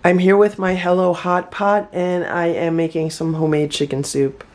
I'm here with my Hello Hot Pot and I am making some homemade chicken soup.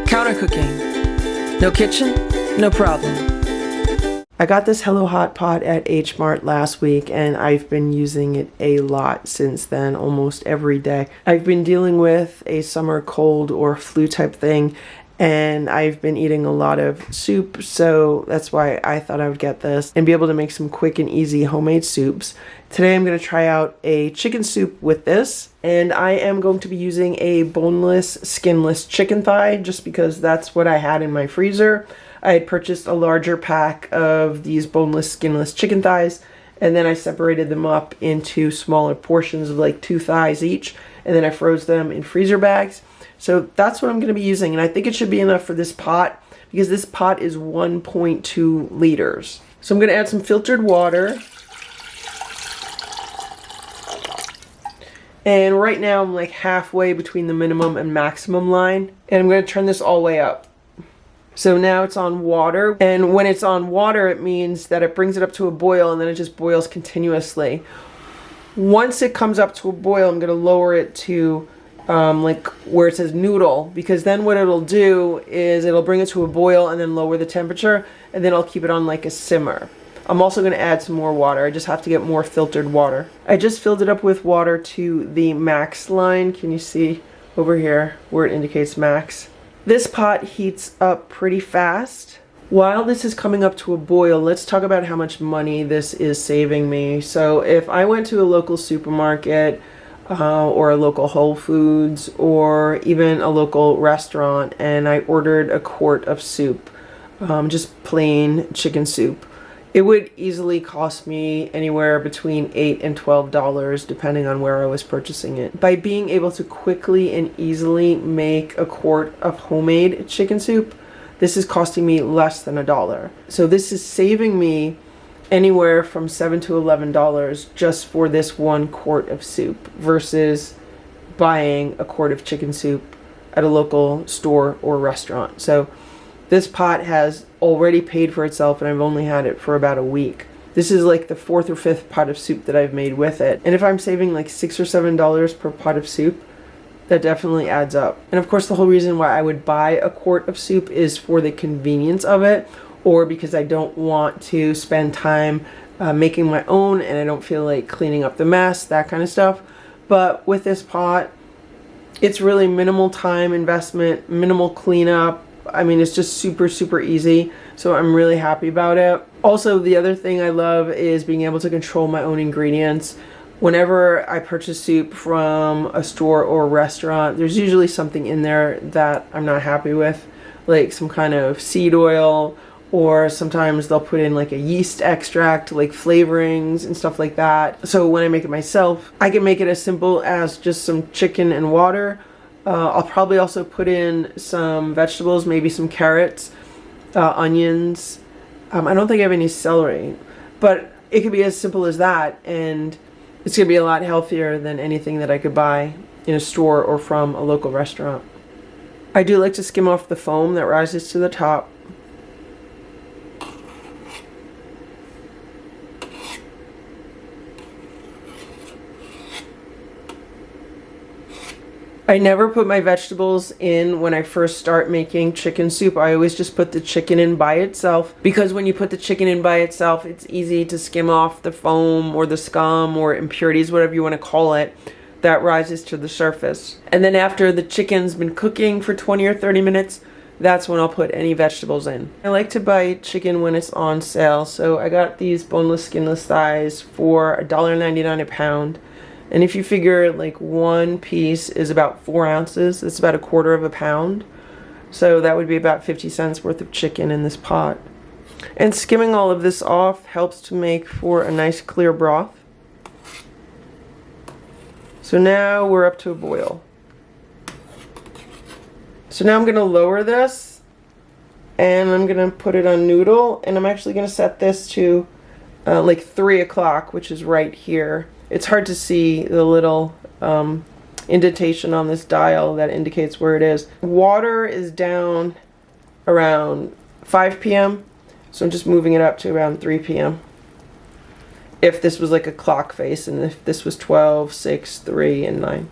Counter cooking. No kitchen? No problem. I got this Hello Hot Pot at H-mart last week and I've been using it a lot since then, almost every day. I've been dealing with a summer cold or flu type thing and I've been eating a lot of soup, so that's why I thought I would get this and be able to make some quick and easy homemade soups. Today I'm going to try out a chicken soup with this, and I am going to be using a boneless, skinless chicken thigh just because that's what I had in my freezer. I had purchased a larger pack of these boneless, skinless chicken thighs, and then I separated them up into smaller portions of like 2 thighs each, and then I froze them in freezer bags. So that's what I'm going to be using, and I think it should be enough for this pot because this pot is 1.2 liters. So I'm going to add some filtered water. And right now I'm like halfway between the minimum and maximum line, and I'm going to turn this all the way up. So now it's on water, and when it's on water it means that it brings it up to a boil and then it just boils continuously. Once it comes up to a boil, I'm going to lower it to like where it says noodle, because then what it'll do is it'll bring it to a boil and then lower the temperature, and then I'll keep it on like a simmer. I'm also going to add some more water. I just have to get more filtered water. I just filled it up with water to the max line. Can you see over here where it indicates max? This pot heats up pretty fast. While this is coming up to a boil, let's talk about how much money this is saving me. So if I went to a local supermarket or a local Whole Foods or even a local restaurant and I ordered a quart of soup, just plain chicken soup, it would easily cost me anywhere between $8 and $12 depending on where I was purchasing it. By being able to quickly and easily make a quart of homemade chicken soup, this is costing me less than $1. So this is saving me anywhere from $7 to $11 just for this 1 quart of soup versus buying a quart of chicken soup at a local store or restaurant. So this pot has already paid for itself and I've only had it for about a week. This is like the 4th or 5th pot of soup that I've made with it. And if I'm saving like $6 or $7 per pot of soup, that definitely adds up. And of course the whole reason why I would buy a quart of soup is for the convenience of it, or because I don't want to spend time making my own and I don't feel like cleaning up the mess, that kind of stuff. But with this pot, it's really minimal time investment, minimal cleanup. I mean, it's just super easy, so I'm really happy about it. Also, the other thing I love is being able to control my own ingredients. Whenever I purchase soup from a store or a restaurant, there's usually something in there that I'm not happy with, like some kind of seed oil, or sometimes they'll put in like a yeast extract, like flavorings and stuff like that. So when I make it myself, I can make it as simple as just some chicken and water. I'll probably also put in some vegetables, maybe some carrots, onions. I don't think I have any celery, but it could be as simple as that, and it's going to be a lot healthier than anything that I could buy in a store or from a local restaurant. I do like to skim off the foam that rises to the top. I never put my vegetables in when I first start making chicken soup. I always just put the chicken in by itself, because when you put the chicken in by itself, it's easy to skim off the foam or the scum or impurities, whatever you want to call it, that rises to the surface. And then after the chicken's been cooking for 20 or 30 minutes, that's when I'll put any vegetables in. I like to buy chicken when it's on sale, so I got these boneless, skinless thighs for $1.99 a pound. And if you figure like one piece is about 4 ounces, it's about 1/4 of a pound. So that would be about 50 cents worth of chicken in this pot. And skimming all of this off helps to make for a nice clear broth. So now we're up to a boil. So now I'm going to lower this and I'm going to put it on noodle, and I'm actually going to set this to like 3 o'clock, which is right here. It's hard to see the little indentation on this dial that indicates where it is. Water is down around 5 p.m. So I'm just moving it up to around 3 p.m. if this was like a clock face, and if this was 12, 6, 3, and 9.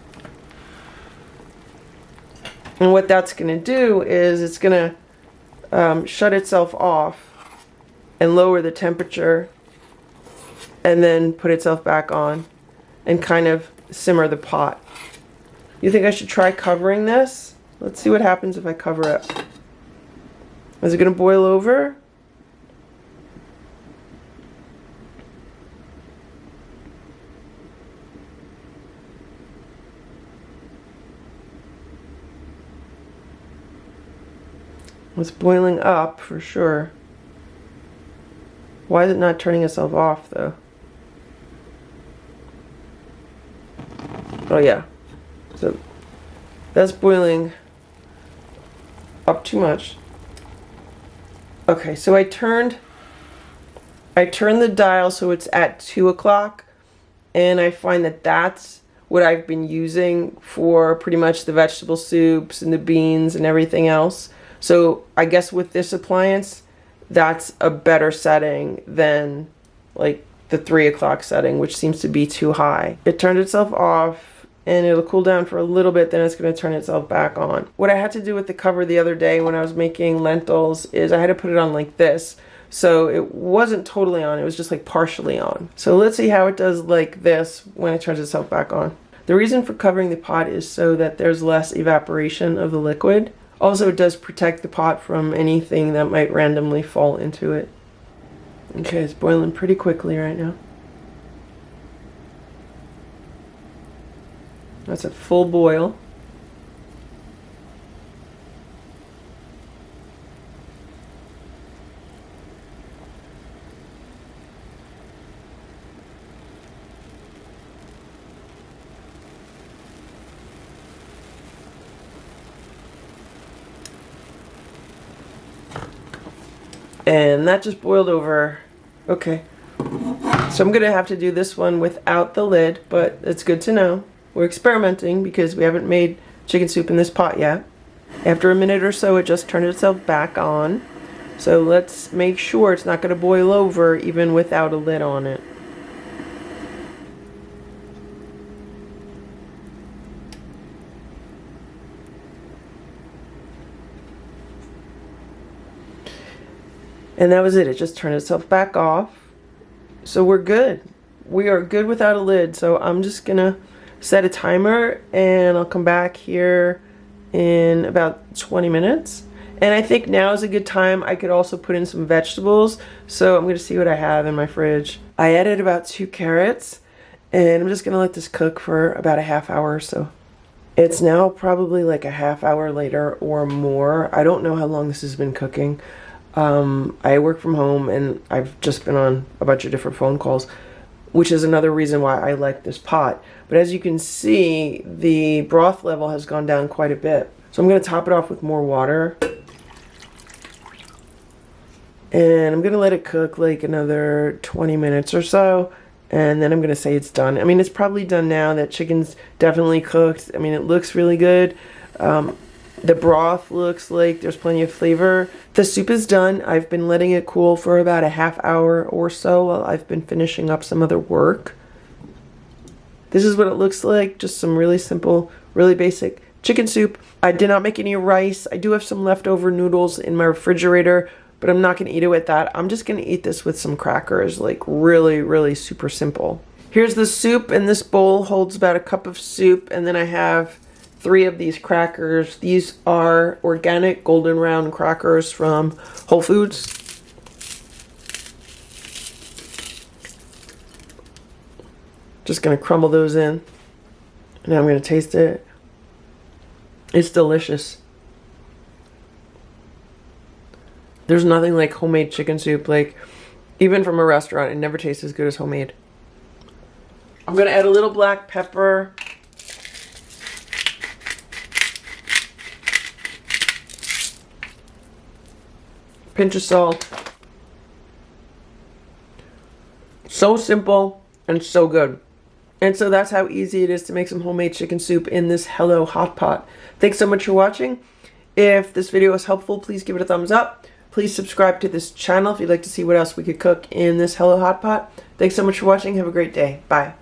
And what that's going to do is it's going to shut itself off and lower the temperature and then put itself back on and kind of simmer the pot. You think I should try covering this? Let's see what happens if I cover it. Is it going to boil over? It's boiling up for sure. Why is it not turning itself off though? Oh yeah. So that's boiling up too much. Okay, so I turned the dial so it's at 2 o'clock, and I find that that's what I've been using for pretty much the vegetable soups and the beans and everything else. So I guess with this appliance, that's a better setting than like the 3 o'clock setting, which seems to be too high. It turned itself off and it'll cool down for a little bit, then it's going to turn itself back on. What I had to do with the cover the other day when I was making lentils is I had to put it on like this. So it wasn't totally on, it was just like partially on. So let's see how it does like this when it turns itself back on. The reason for covering the pot is so that there's less evaporation of the liquid. Also, it does protect the pot from anything that might randomly fall into it. Okay, it's boiling pretty quickly right now. That's at full boil. And that just boiled over. Okay. So I'm gonna have to do this one without the lid, but it's good to know. We're experimenting because we haven't made chicken soup in this pot yet. After a minute or so, it just turned itself back on. So let's make sure it's not gonna boil over even without a lid on it. And that was it. It just turned itself back off. So we're good. We are good without a lid. So I'm just gonna set a timer and I'll come back here in about 20 minutes. And I think now is a good time. I could also put in some vegetables. So I'm gonna see what I have in my fridge. I added about 2 carrots and I'm just gonna let this cook for about a half hour or so. It's now probably like a half hour later or more. I don't know how long this has been cooking. I work from home and I've just been on a bunch of different phone calls, which is another reason why I like this pot. But as you can see, the broth level has gone down quite a bit. So I'm going to top it off with more water. And I'm going to let it cook like another 20 minutes or so. And then I'm going to say it's done. I mean, it's probably done now. That chicken's definitely cooked. I mean, it looks really good. The broth looks like there's plenty of flavor. The soup is done. I've been letting it cool for about a half hour or so while I've been finishing up some other work. This is what it looks like. Just some really simple, really basic chicken soup. I did not make any rice. I do have some leftover noodles in my refrigerator, but I'm not going to eat it with that. I'm just going to eat this with some crackers, like really, really super simple. Here's the soup, and this bowl holds about a cup of soup, and then I have 3 of these crackers. These are organic golden round crackers from Whole Foods. Just gonna crumble those in. And now I'm gonna taste it. It's delicious. There's nothing like homemade chicken soup. Like, even from a restaurant, it never tastes as good as homemade. I'm gonna add a little black pepper. Pinch of salt. So simple and so good. And so that's how easy it is to make some homemade chicken soup in this Hello Hot Pot. Thanks so much for watching. If this video was helpful, please give it a thumbs up. Please subscribe to this channel if you'd like to see what else we could cook in this Hello Hot Pot. Thanks so much for watching. Have a great day. Bye.